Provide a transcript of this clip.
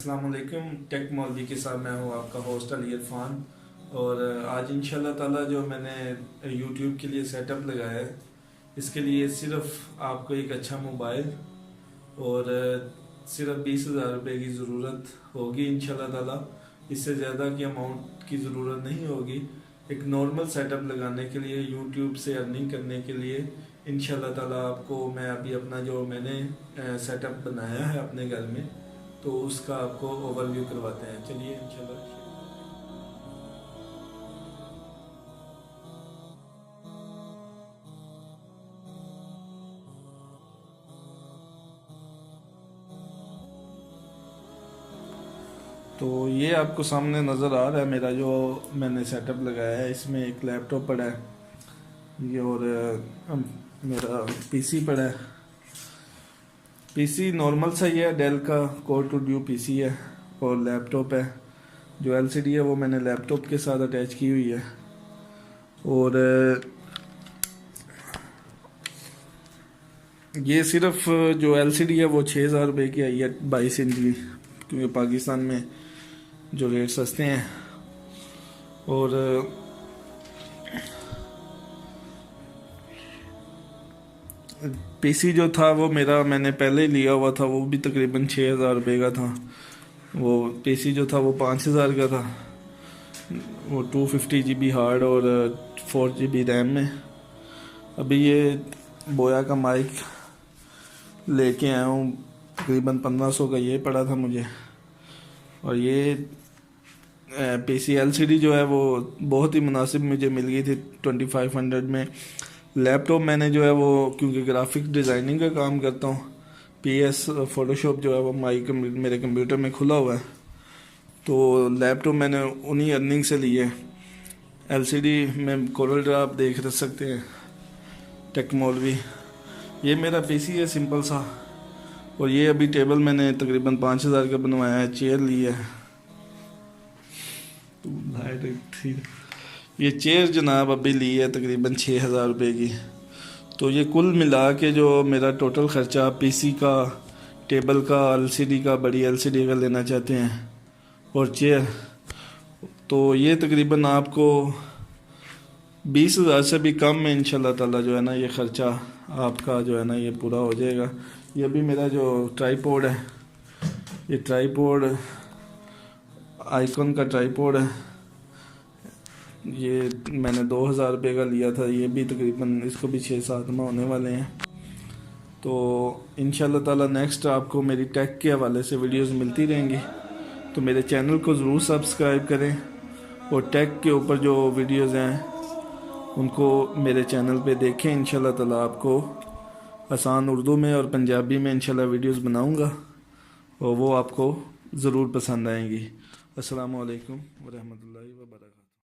अस्सलाम वालेकुम। टेक्नोलॉजी के साथ मैं हूँ आपका होस्ट अली इरफान। और आज इंशाल्लाह ताला जो मैंने यूट्यूब के लिए सेटअप लगाया है, इसके लिए सिर्फ आपको एक अच्छा मोबाइल और सिर्फ 20,000 रुपये की ज़रूरत होगी इंशाल्लाह ताला। इससे ज़्यादा की अमाउंट की ज़रूरत नहीं होगी। एक नॉर्मल सेटअप लगाने के लिए, यूट्यूब से अर्निंग करने के लिए इंशाल्लाह ताला आपको मैं अभी अपना जो मैंने सेटअप बनाया है अपने घर में, तो उसका आपको ओवरव्यू करवाते हैं। चलिए इंशाल्लाह। तो ये आपको सामने नज़र आ रहा है मेरा जो मैंने सेटअप लगाया है। इसमें एक लैपटॉप पड़ा है ये, और मेरा पीसी पड़ा है। पीसी नॉर्मल सा ही है, डेल का कोर टू ड्यू पीसी है। और लैपटॉप है, जो एलसीडी है वो मैंने लैपटॉप के साथ अटैच की हुई है। और ये सिर्फ जो एलसीडी है वो 6,000 रुपये की आई है, 22 इंच की, क्योंकि पाकिस्तान में जो रेट सस्ते हैं। और पीसी जो था वो मेरा मैंने पहले ही लिया हुआ था, वो भी तकरीबन 6,000 रुपये का था। वो पीसी जो था वो 5,000 का था। वो 250 GB हार्ड और 4 GB रैम में। अभी ये बोया का माइक लेके आया हूँ, तकरीबन 1500 का ये पड़ा था मुझे। और ये पीसी एलसीडी जो है वो बहुत ही मुनासिब मुझे मिल गई थी 2500 में। लैपटॉप मैंने जो है वो, क्योंकि ग्राफिक डिज़ाइनिंग का काम करता हूँ, पीएस फोटोशॉप जो है वो मेरे कंप्यूटर में खुला हुआ है, तो लैपटॉप मैंने उन्हीं अर्निंग से ली है। एलसीडी में कोरल ड्रा आप देख सकते हैं, टेक्नोलॉजी। ये मेरा पीसी है सिंपल सा। और ये अभी टेबल मैंने तकरीबन 5,000 का बनवाया है, चेयर ली है। ये चेयर जनाब अभी ली है तकरीबन 6,000 रुपये की। तो ये कुल मिला के जो मेरा टोटल ख़र्चा पीसी का, टेबल का, एलसीडी का, बड़ी एलसीडी का लेना चाहते हैं, और चेयर, तो ये तकरीबन आपको 20,000 से भी कम में इंशाल्लाह ताला जो है ना ये ख़र्चा आपका जो है ना ये पूरा हो जाएगा। ये भी मेरा जो ट्राईपॉड है, ये ट्राईपॉड आइकॉन का ट्राईपॉड है। ये मैंने 2,000 रुपये का लिया था। ये भी तकरीबन इसको भी 6-7 माह होने वाले हैं। तो इंशाल्लाह ताला नेक्स्ट आपको मेरी टेक के हवाले से वीडियोस मिलती रहेंगी। तो मेरे चैनल को ज़रूर सब्सक्राइब करें, और टेक के ऊपर जो वीडियोस हैं उनको मेरे चैनल पे देखें। इंशाल्लाह ताला आपको आसान उर्दू में और पंजाबी में इंशाल्लाह वीडियोस बनाऊंगा, और वो आपको ज़रूर पसंद आएंगी। अस्सलामु अलैकुम व रहमतुल्लाहि व बरकातहू।